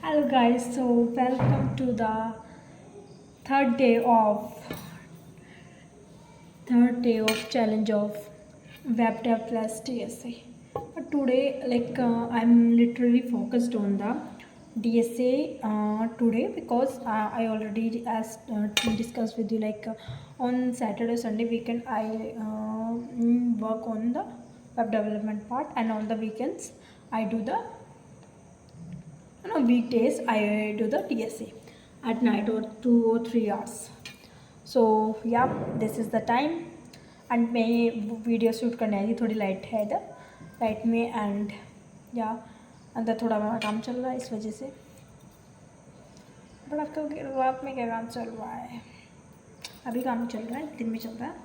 Hello guys, so welcome to the third day of challenge of web dev plus DSA. But today, I'm literally focused on the DSA today because I already as discussed with you on Saturday Sunday weekend I work on the web development part, and on the weekends I do the weekdays I do the TSA at night or 2 or 3 hours. So yeah, this is the time and मैं video shoot करने आई थी थोड़ी light में and या अंदर थोड़ा मेरा काम चल रहा है इस वजह से। बट आपका रात में क्या काम चल रहा है? अभी काम चल रहा है, दिन में चल रहा है।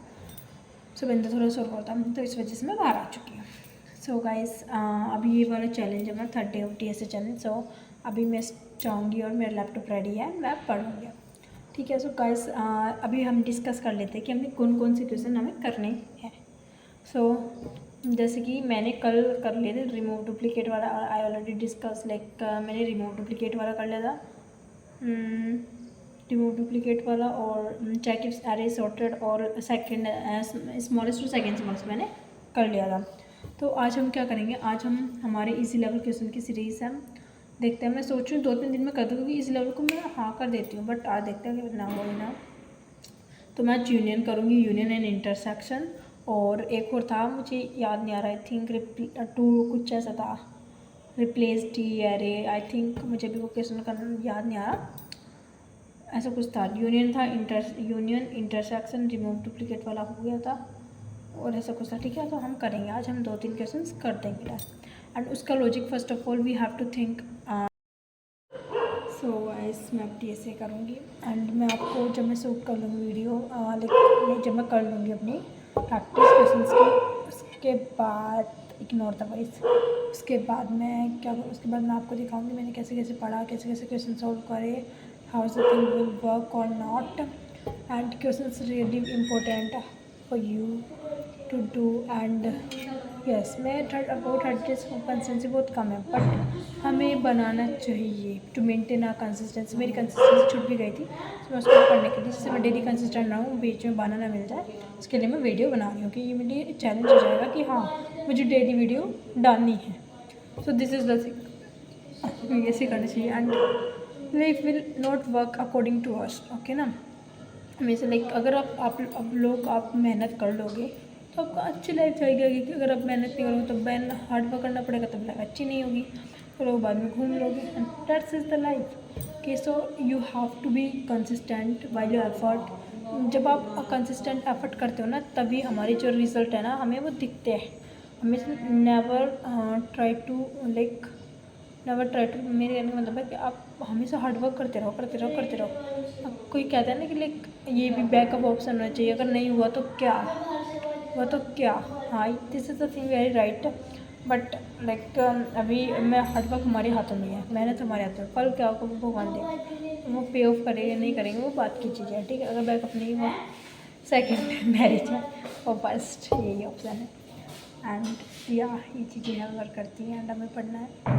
सुबह अंदर थोड़ा सो रहा था तो इस वजह से मैं बाहर आ चुकी हूँ। सो गाइस अभी ये वाला चैलेंज है मेरा third day of TSA challenge. So अभी मैं जाऊँगी और मेरा लैपटॉप रेडी है, मैं पढ़ूँगी। ठीक है। सो गाइस अभी हम डिस्कस कर लेते हैं कि हमें कौन कौन से क्वेश्चन हमें करने हैं। सो जैसे कि मैंने कल कर लिए थे रिमूव डुप्लीकेट वाला, आई ऑलरेडी डिस्कस मैंने रिमूव डुप्लीकेट वाला कर लिया था, रिमूव डुप्लीकेट वाला, और चेक इफ एरे सॉर्टेड और second smallest to second smallest मैंने कर लिया था। तो आज हम क्या करेंगे, आज हम हमारे इजी लेवल क्वेश्चन की सीरीज़ है, देखते हैं। मैं सोच रही हूँ 2-3 दिन में कर दूँ क्योंकि इसी लेवल को मैं हाँ कर देती हूँ, बट आज देखते हैं कि ना हो ना। तो मैं आज यूनियन करूँगी, यूनियन एंड इंटरसेक्शन, और एक और था मुझे याद नहीं आ रहा, आई थिंक टू कुछ ऐसा था, replace T array, I think मुझे भी वो क्वेश्चन करना याद नहीं आ रहा, ऐसा कुछ था। यूनियन था, यूनियन इंटरसेक्शन रिमूव डुप्लीकेट वाला हो गया था और ऐसा कुछ था। ठीक है, तो हम करेंगे आज, हम 2-3 क्वेश्चन कर देंगे एंड उसका logic first of all we have to think. So guys मैं अब TSA करूँगी एंड मैं आपको जब मैं शूट कर लूँगी वीडियो जब मैं कर लूँगी अपनी प्रैक्टिस क्वेश्चंस की, उसके बाद इग्नोर द वॉइस, उसके बाद मैं क्या करूँ, उसके बाद मैं आपको दिखाऊंगी मैंने कैसे कैसे पढ़ा, कैसे कैसे क्वेश्चन सॉल्व करे, how the thing will work और not, and question really important for you to do. And yes मैं अबाउट 30 कंसिस्टेंसी बहुत कम है, बट हमें बनाना चाहिए टू मेंटेन आ कंसिस्टेंसी। मेरी कंसिस्टेंसी छूट भी गई थी, तो मैं उसको पढ़ने के लिए, जिससे मैं डेली कंसिस्टेंट रहूँ, बीच में बहाना ना मिल जाए, उसके लिए मैं वीडियो बना रही हूँ कि ये मेरे लिए चैलेंज हो जाएगा कि हाँ मुझे डेली वीडियो डालनी है। So this is the thing, ऐसे करना चाहिए and life will not work according to us, okay ना। हमेशा अगर आप मेहनत कर लोगे तो आपको अच्छी लाइफ जाएगी। कि अगर आप मेहनत नहीं करोगे तो हार्ड वर्क करना पड़ेगा, तब लाइफ अच्छी नहीं होगी, तो लोग बाद में घूम लोगे, and that's is the life. कि so you have to be consistent while your effort. जब आप कंसिस्टेंट एफर्ट करते हो ना, तभी हमारे जो रिज़ल्ट है ना हमें वो दिखते हैं। हमें never try to never try to, मेरे कहने का मतलब है कि आप हमेशा हार्ड वर्क करते रहो करते रहो करते रहो। अब कोई कहता है ना कि ये भी बैकअप ऑप्शन होना चाहिए, अगर नहीं हुआ तो क्या हुआ तो क्या। हाँ, this is the thing very right, but अभी मैं हार्ड वर्क हमारे हाथों में है, मेहनत हमारे हाथों में, फल क्या होगा वो भगवान देगा, वो पे ऑफ करेंगे नहीं करेंगे वो बात की चीज़ है। ठीक है, अगर बैकअप नहीं हुआ सेकेंड मैरिज है और फर्स्ट यही ऑप्शन है। एंड या ये चीज़ें हमें वर्क करती हैं एंड हमें पढ़ना है।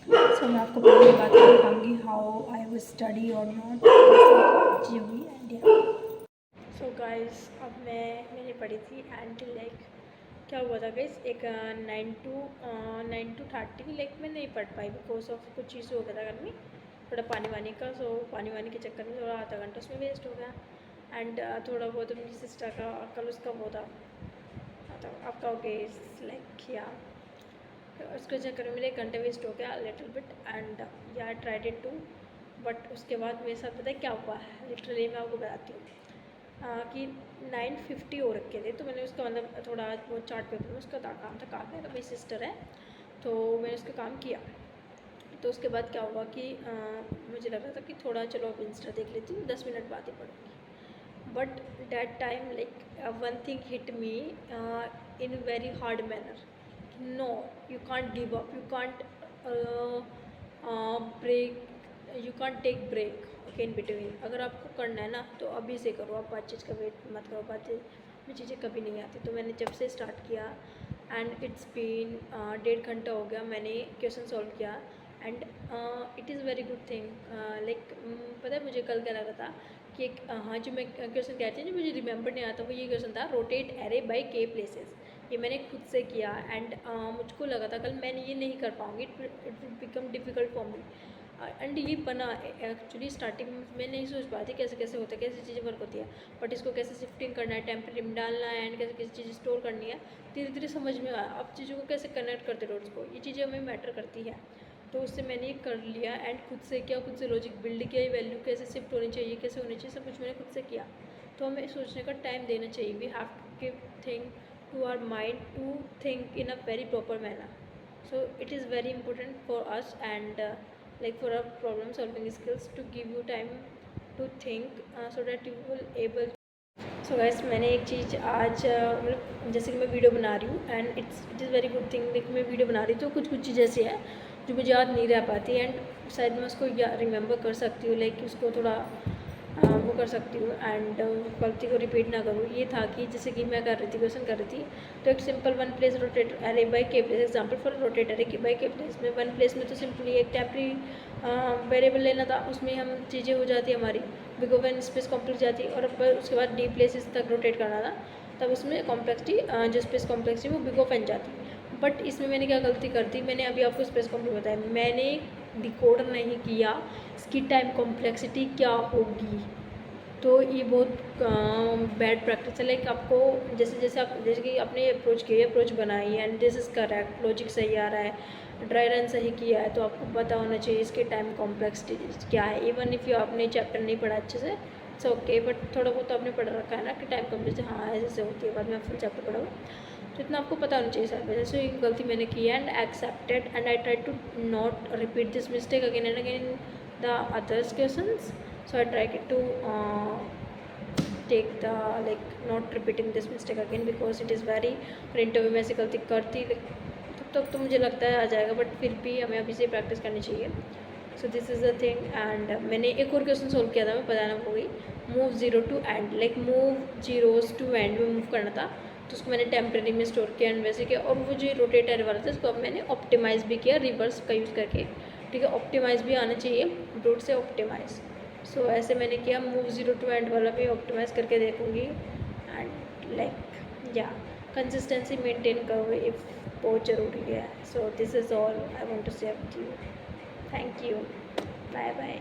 सो मैं आपको पहले बात दिखाऊंगी हाउ आई विल स्टडी और नॉट जी हुई एंड सो गाइस अब मैंने पढ़ी थी एंड क्या हुआ था गाइस, एक 9 to 30 मैं नहीं पढ़ पाई बिकॉज ऑफ कुछ चीज़ हो गया था घर में, थोड़ा पानी वानी का। सो पानी वानी के चक्कर में थोड़ा आधा घंटा उसमें वेस्ट हो गया एंड थोड़ा बहुत मेरी सिस्टर का कल उसका वो था आपका ओके या उसके चक्कर में मेरे 1 घंटे वेस्ट हो गया लिटिल बिट एंड या ट्राइड इट टू। बट उसके बाद मेरे साथ पता है क्या हुआ है, लिटरली मैं आपको बताती हूँ कि 9:50 हो रखे थे, तो मैंने उसका मतलब थोड़ा वो चार्ट पेपर में उसका काम था काटने का, मेरी सिस्टर है तो मैंने उसका काम किया। तो उसके बाद क्या हुआ कि मुझे लगा था कि थोड़ा चलो अब इंस्टा देख लेती हूँ, 10 मिनट बाद ही पढ़ूँगी। But that time one thing hit me in very hard manner, no, you can't give up, you can't break, you can't take break okay in between। अगर आपको करना है ना तो अभी से करो, आप बात चीज़ का वेट मत करो, बातें में चीज़ें कभी नहीं आती। तो मैंने जब से स्टार्ट किया एंड इट्स बीन 1.5 घंटा हो गया, मैंने क्वेश्चन सॉल्व किया and it is very good thing. Like पता है मुझे कल क्या लगा था कि एक हाँ जो मैं क्वेश्चन कहती हूँ जो मुझे रिमेंबर नहीं आता वो ये क्वेश्चन था, रोटेट एरे बाय के प्लेसेस। ये मैंने खुद से किया एंड मुझको लगा था कल मैं ये नहीं कर पाऊँगी, it will become difficult for me. And ये बना एक्चुअली स्टार्टिंग में नहीं सोच पाती कैसे कैसे होता है, कैसे चीज़ें वर्क होती है, बट इसको कैसे शिफ्टिंग करना है, टेम्परेरी में डालना है एंड कैसे कैसे चीज़ें स्टोर करनी है, धीरे धीरे समझ में आया। अब चीज़ों को कैसे कनेक्ट करते रोड्स को, ये चीज़ें हमें मैटर करती है। तो उससे मैंने ये कर लिया एंड खुद से किया, खुद से लॉजिक बिल्ड किया, ये वैल्यू कैसे शिफ्ट होनी चाहिए, कैसे होनी चाहिए, सब कुछ मैंने खुद से किया। तो हमें सोचने का टाइम देना चाहिए। We have to give thing to our mind to think in a very proper manner. So it is very important for us and like for our problem solving skills to give you time to think so that you will able. So guys, मैंने एक चीज़ आज मतलब जैसे कि मैं video बना रही हूँ and it is very good thing. देखिए मैं वीडियो बना रही हूँ तो कुछ कुछ चीज़ें ऐसी है जो मुझे याद नहीं रह पाती एंड शायद मैं उसको रिमेंबर कर सकती हूँ, लाइक उसको थोड़ा वो कर सकती हूँ एंड गलती को रिपीट ना करूँ। ये था कि जैसे कि मैं कर रही थी, क्वेश्चन कर रही थी, तो एक simple one place rotate array by K place, example for rotate array by K place में वन प्लेस में तो सिंपली एक टेम्परेरी वेरिएबल लेना था, उसमें हम चीज़ें हो जाती है हमारी बिकॉज वन स्पेस कॉम्प्लेक्स जाती है और उसके बाद डी प्लेसेस तक रोटेट करना था, तब उसमें कॉम्प्लेक्सिटी जो स्पेस कॉम्प्लेक्सिटी वो बिगो फैन जाती। बट इसमें मैंने क्या गलती कर दी, मैंने अभी आपको स्पेस कॉम्प्लेक्स बताया, मैंने डिकोड नहीं किया इसकी टाइम कॉम्प्लेक्सिटी क्या होगी। तो ये बहुत बैड प्रैक्टिस है। लाइक आपको जैसे जैसे आप जैसे कि आपने अप्रोच किया, अप्रोच बनाई and this is correct, logic सही आ रहा है, ड्राई रन सही किया है, तो आपको पता होना चाहिए इसके टाइम कॉम्प्लेक्सिटी क्या है। इवन इफ़ यू आपने चैप्टर नहीं पढ़ा अच्छे से इट्स ओके, बट थोड़ा बहुत तो आपने पढ़ रखा है ना कि टाइम कॉम्प्लेक्सिटी हाँ ऐसे होती है, बाद में आप फुल चैप्टर पढ़ोगे तो इतना आपको पता होना चाहिए सर। जैसे एक गलती मैंने की है and accepted and I try to not repeat this mistake again and again the others questions. So I try to take the like not repeating this mistake again because it is very interview में ऐसी गलती करती तब तक तो मुझे लगता है आ जाएगा, बट फिर भी हमें अभी से प्रैक्टिस करनी चाहिए. सो this is the thing and मैंने एक और क्वेश्चन सोल्व किया था, मैं बताना भूल गई. Move zero to end, like move zeros to end में मूव करना था, तो उसको मैंने टेम्प्रेरी में स्टोर किया एंड वैसे किया. और वो जो रोटेटर वाला था उसको अब मैंने ऑप्टिमाइज़ भी किया रिवर्स का यूज़ करके. ठीक है, ऑप्टिमाइज़ भी आना चाहिए, ब्रूट से ऑप्टिमाइज़. सो ऐसे मैंने किया. मूव जीरो टू एंड वाला भी ऑप्टिमाइज़ करके देखूँगी एंड लाइक या कंसिस्टेंसी मेंटेन करो, इफ बहुत ज़रूरी है. So this is all I want to say with you. Thank you. Bye bye.